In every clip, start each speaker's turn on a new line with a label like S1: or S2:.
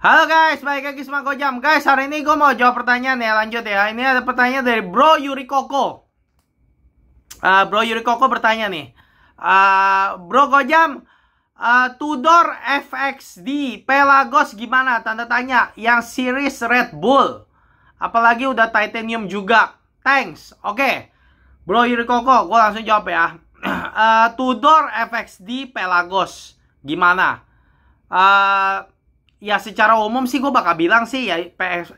S1: Halo guys, balik lagi sama Gojam. Guys, hari ini gue mau jawab pertanyaan ya. Lanjut ya. Ini ada pertanyaan dari Bro Yuri Koko. Bro Yuri Koko bertanya nih. Bro Gojam, Tudor FXD Pelagos gimana? Tanda tanya. Yang series Red Bull. Apalagi udah titanium juga. Thanks. Oke. Bro Yuri Koko, gue langsung jawab ya. Tudor FXD Pelagos gimana? Ya secara umum sih gue bakal bilang sih ya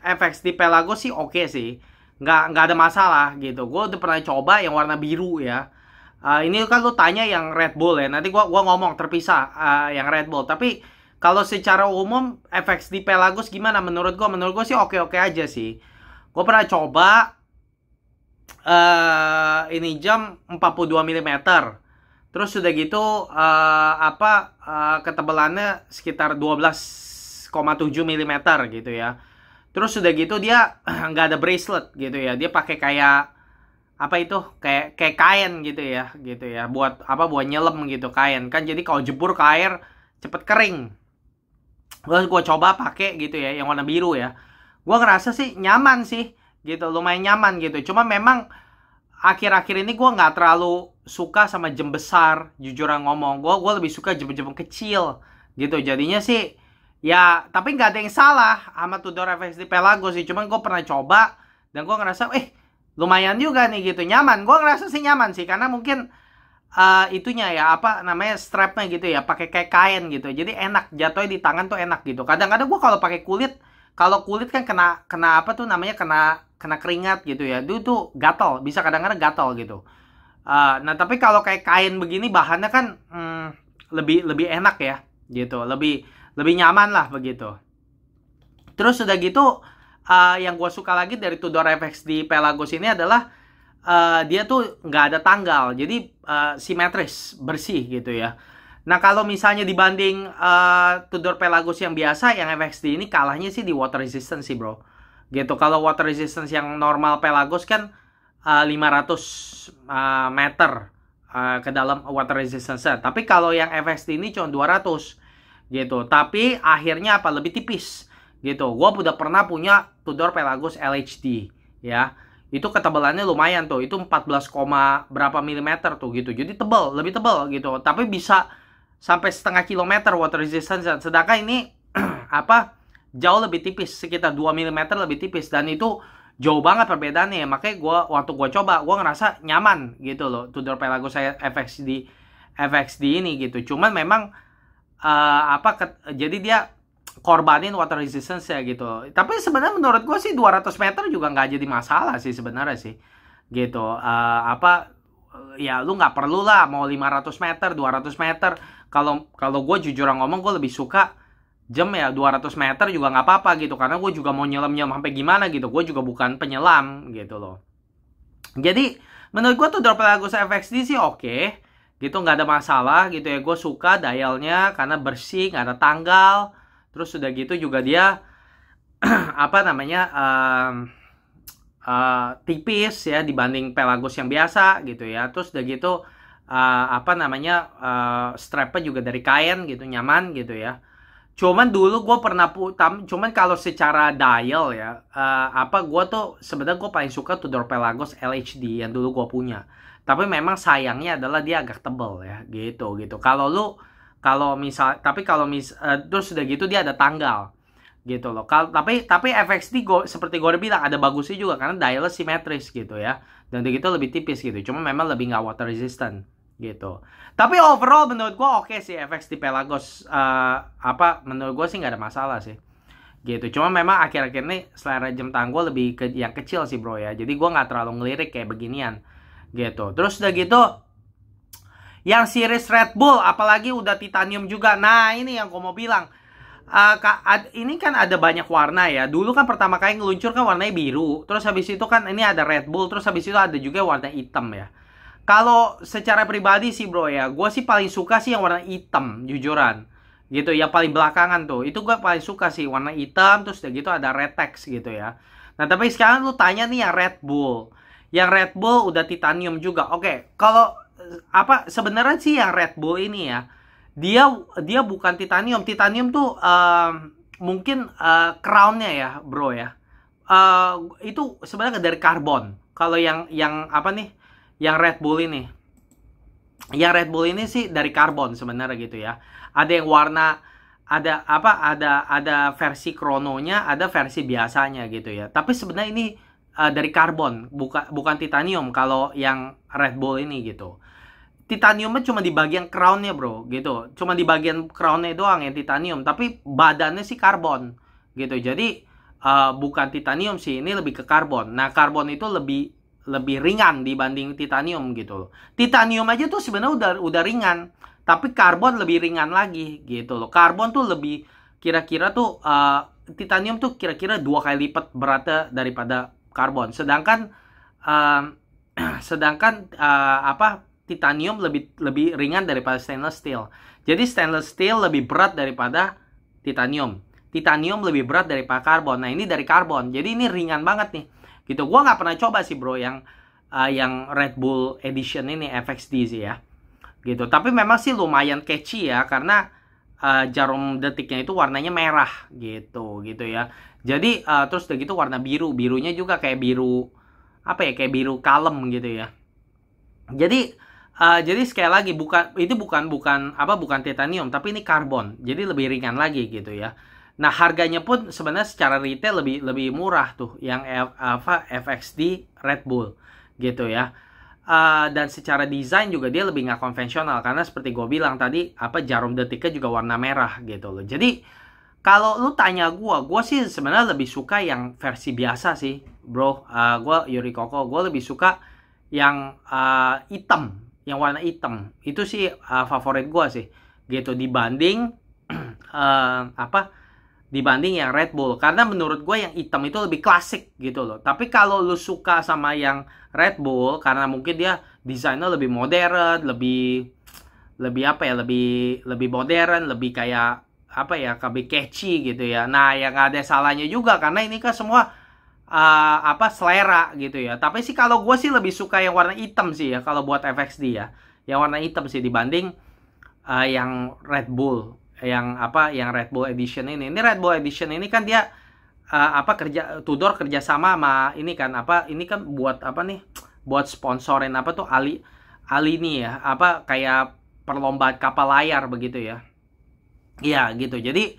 S1: FXD Pelagos sih oke sih, nggak ada masalah gitu. Gue udah pernah coba yang warna biru ya. Ini kan lu tanya yang Red Bull ya, nanti gua ngomong terpisah yang Red Bull. Tapi kalau secara umum FXD Pelagos gimana? Menurut gue sih oke aja sih. Gue pernah coba ini jam 42 mm. Terus sudah gitu ketebalannya sekitar 12,7 mm gitu ya. Terus sudah gitu dia nggak ada bracelet gitu ya. Dia pakai kayak apa itu? Kayak kain gitu ya, Buat buat nyelam gitu kain. Kan jadi kalau jebur ke air cepet kering. Gue coba pakai gitu ya, yang warna biru ya. Gue ngerasa sih nyaman sih gitu, lumayan nyaman gitu. Cuma memang akhir-akhir ini gue nggak terlalu suka sama jam besar, jujuran ngomong. Gue lebih suka jam-jam kecil gitu. Jadinya sih ya, tapi nggak ada yang salah sama Tudor FXD Pelagos sih. Cuman gue pernah coba dan gue ngerasa lumayan juga nih gitu, nyaman. Gue ngerasa sih nyaman sih karena mungkin itunya ya strapnya gitu ya, pakai kayak kain gitu. Jadi enak jatuhnya di tangan tuh enak gitu. Kadang-kadang gue kalau pakai kulit, kan kena kena keringat gitu ya. Itu tuh gatal, bisa kadang-kadang gatal gitu. Nah tapi kalau kayak kain begini bahannya kan lebih enak ya gitu, lebih nyaman lah begitu. Terus udah gitu yang gue suka lagi dari Tudor FXD Pelagos ini adalah dia tuh nggak ada tanggal, jadi simetris, bersih gitu ya. Nah kalau misalnya dibanding Tudor Pelagos yang biasa, yang FXD ini kalahnya sih di water resistance sih bro gitu. Kalau water resistance yang normal Pelagos kan 500 meter ke dalam water resistance. Tapi kalau yang FXD ini cuma 200 gitu. Tapi akhirnya lebih tipis gitu. Gua udah pernah punya Tudor Pelagos LHD ya. Itu ketebalannya lumayan tuh. Itu 14, berapa milimeter tuh gitu. Jadi tebal, lebih tebal gitu. Tapi bisa sampai setengah kilometer water resistance. Sedangkan ini jauh lebih tipis, sekitar 2 mm lebih tipis, dan itu jauh banget perbedaannya. Makanya waktu gua coba, gua ngerasa nyaman gitu loh Tudor Pelagos FXD ini gitu. Cuman memang jadi dia korbanin water resistance ya gitu. Tapi sebenarnya menurut gue sih 200 meter juga nggak jadi masalah sih sebenarnya sih gitu. Ya lu nggak perlu lah mau 500 meter 200 meter. Kalau gue jujur ngomong, gue lebih suka jam ya 200 meter juga nggak apa-apa gitu, karena gue juga mau nyelam sampai gimana gitu. Gue juga bukan penyelam gitu loh. Jadi menurut gue tuh Tudor Pelagos FXD sih oke gitu, nggak ada masalah gitu ya. Gue suka dialnya karena bersih, nggak ada tanggal. Terus udah gitu juga dia tipis ya dibanding Pelagos yang biasa gitu ya. Terus udah gitu strapnya juga dari kain gitu, nyaman gitu ya. Cuman dulu gue pernah cuman kalau secara dial ya gue tuh sebenarnya gue paling suka Tudor Pelagos LHD yang dulu gue punya. Tapi memang sayangnya adalah dia agak tebal ya gitu. Terus udah gitu dia ada tanggal gitu loh. Tapi FXD seperti gue udah bilang ada bagusnya juga karena dialnya simetris gitu ya. Dan begitu lebih tipis gitu. Cuma memang lebih nggak water resistant gitu. Tapi overall menurut gue oke sih FXD Pelagos. Menurut gue sih nggak ada masalah sih gitu. Cuma memang akhir-akhir ini selera jam tangan gue lebih ke yang kecil sih bro ya. Jadi gue nggak terlalu ngelirik kayak beginian gitu. Terus udah gitu yang series Red Bull, apalagi udah titanium juga. Nah ini yang gue mau bilang, ini kan ada banyak warna ya. Dulu kan pertama kali ngeluncur kan warnanya biru. Terus habis itu kan ini ada Red Bull. Terus habis itu ada juga warna hitam ya. Kalau secara pribadi sih bro ya, gue sih paling suka sih yang warna hitam, jujuran gitu. Yang paling belakangan tuh, itu gue paling suka sih warna hitam. Terus udah gitu ada red text gitu ya. Nah tapi sekarang lu tanya nih yang Red Bull. Yang Red Bull udah titanium juga. Oke, kalau sebenarnya sih yang Red Bull ini ya, dia bukan titanium. Titanium tuh mungkin crownnya ya bro ya, itu sebenarnya dari karbon. Kalau yang apa nih, yang Red Bull ini sih dari karbon sebenarnya gitu ya. Ada yang warna, ada versi krononya, ada versi biasanya gitu ya. Tapi sebenarnya ini dari karbon, bukan titanium kalau yang Red Bull ini gitu. Titaniumnya cuma di bagian crownnya bro gitu, cuma di bagian crownnya doang yang titanium, tapi badannya sih karbon gitu. Jadi bukan titanium sih, ini lebih ke karbon. Nah karbon itu lebih ringan dibanding titanium gitu loh. Titanium aja tuh sebenarnya udah ringan, tapi karbon lebih ringan lagi gitu loh. Karbon tuh lebih kira-kira tuh titanium tuh kira-kira 2 kali lipat beratnya daripada karbon. Sedangkan apa, titanium lebih ringan daripada stainless steel. Jadi stainless steel lebih berat daripada titanium. Titanium lebih berat daripada karbon. Nah ini dari karbon. Jadi ini ringan banget nih. Gitu. Gua nggak pernah coba sih bro yang Red Bull Edition ini FXD sih ya. Gitu. Tapi memang sih lumayan catchy ya, karena jarum detiknya itu warnanya merah gitu ya. Jadi terus udah gitu warna biru. Birunya juga kayak biru apa ya? Kayak biru kalem gitu ya. Jadi sekali lagi bukan titanium, tapi ini karbon. Jadi lebih ringan lagi gitu ya. Nah, harganya pun sebenarnya secara retail lebih murah tuh yang FXD Red Bull gitu ya. Dan secara desain juga dia lebih nggak konvensional, karena seperti gue bilang tadi, jarum detiknya juga warna merah gitu loh. Jadi kalau lu tanya gue sih sebenarnya lebih suka yang versi biasa sih, bro. Gue Yuri Koko, gue lebih suka yang hitam, yang warna hitam. Itu sih favorit gue sih gitu, dibanding dibanding yang Red Bull. Karena menurut gue yang hitam itu lebih klasik gitu loh. Tapi kalau lu suka sama yang Red Bull, karena mungkin dia desainnya lebih modern, lebih modern, lebih kayak lebih catchy gitu ya. Nah, yang ada salahnya juga, karena ini kan semua selera gitu ya. Tapi sih kalau gue sih lebih suka yang warna hitam sih ya, kalau buat FXD ya. Yang warna hitam sih dibanding yang Red Bull, yang Red Bull Edition ini. Ini Red Bull Edition ini kan dia Tudor kerjasama sama ini kan buat buat sponsorin Ali nih ya, kayak perlombaan kapal layar begitu ya. Iya gitu. Jadi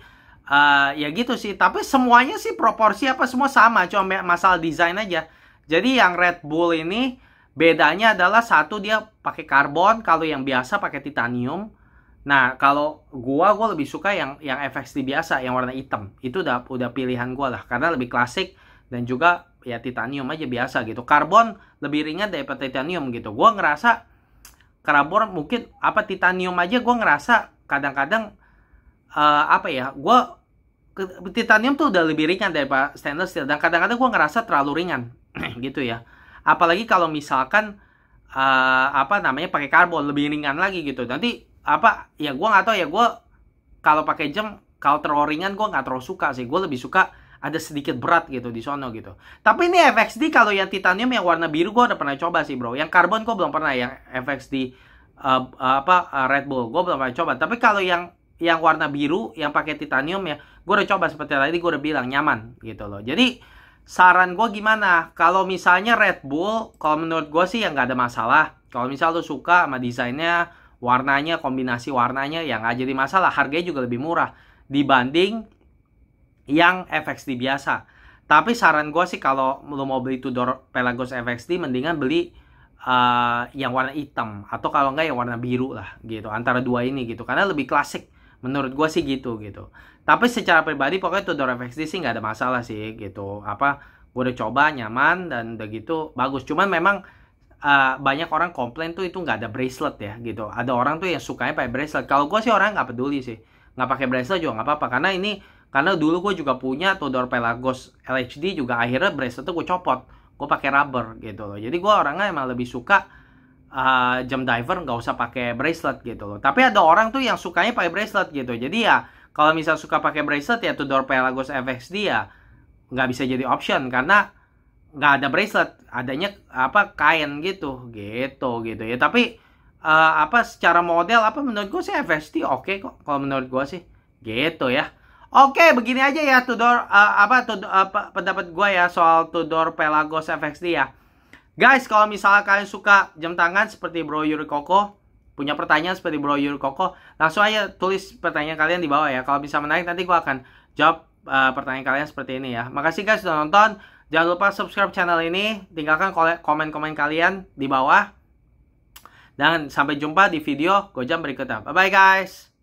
S1: ya gitu sih. Tapi semuanya sih proporsi semua sama, cuma masalah desain aja. Jadi yang Red Bull ini bedanya adalah satu, dia pakai karbon, kalau yang biasa pakai titanium. Nah, kalau gua lebih suka yang FXD biasa, yang warna hitam. Itu udah pilihan gua lah, karena lebih klasik dan juga ya titanium aja biasa gitu. Karbon lebih ringan daripada titanium gitu. Gua ngerasa karbon mungkin titanium aja gua ngerasa kadang-kadang titanium tuh udah lebih ringan daripada stainless steel, dan kadang-kadang gue ngerasa terlalu ringan gitu ya. Apalagi kalau misalkan pakai karbon lebih ringan lagi gitu. Nanti ya gue nggak tahu ya, gue kalau pakai jam kalau terlalu ringan gue nggak terlalu suka sih. Gue lebih suka ada sedikit berat gitu di sono gitu. Tapi ini FXD kalau yang titanium yang warna biru gue udah pernah coba sih bro. Yang karbon gue belum pernah, yang FXD Red Bull gue belum pernah coba. Tapi kalau yang warna biru yang pakai titanium ya, gue udah coba, seperti tadi gue udah bilang nyaman gitu loh. Jadi saran gue gimana? Kalau misalnya Red Bull, kalau menurut gue sih ya nggak ada masalah. Kalau misal lo suka sama desainnya, warnanya, kombinasi warnanya, ya nggak jadi masalah. Harganya juga lebih murah dibanding yang FXD biasa. Tapi saran gue sih kalau lo mau beli Tudor Pelagos FXD, mendingan beli yang warna hitam, atau kalau enggak yang warna biru lah gitu, antara dua ini gitu, karena lebih klasik menurut gue sih gitu. Tapi secara pribadi pokoknya Tudor FXD sih nggak ada masalah sih gitu. Gue udah coba, nyaman, dan udah gitu bagus. Cuman memang banyak orang komplain tuh itu nggak ada bracelet ya gitu. Ada orang tuh yang sukanya pakai bracelet. Kalau gue sih orang nggak peduli sih, nggak pakai bracelet juga nggak apa-apa, karena dulu gue juga punya Tudor Pelagos LHD juga, akhirnya bracelet tuh gue copot, gue pakai rubber gitu loh. Jadi gue orangnya emang lebih suka jam diver nggak usah pakai bracelet gitu loh. Tapi ada orang tuh yang sukanya pakai bracelet gitu. Jadi ya kalau misal suka pakai bracelet ya Tudor Pelagos FXD ya nggak bisa jadi option, karena nggak ada bracelet, adanya kain gitu ya. Tapi secara model menurut gue sih FXD oke kok kalau menurut gue sih gitu ya. Oke, begini aja ya pendapat gue ya soal Tudor Pelagos FXD ya. Guys, kalau misalnya kalian suka jam tangan seperti Bro Yuri Koko, punya pertanyaan seperti Bro Yuri Koko, langsung aja tulis pertanyaan kalian di bawah ya. Kalau bisa menarik, nanti gue akan jawab pertanyaan kalian seperti ini ya. Makasih guys sudah nonton. Jangan lupa subscribe channel ini, tinggalkan komen-komen kalian di bawah. Dan sampai jumpa di video Gojam berikutnya. Bye-bye guys.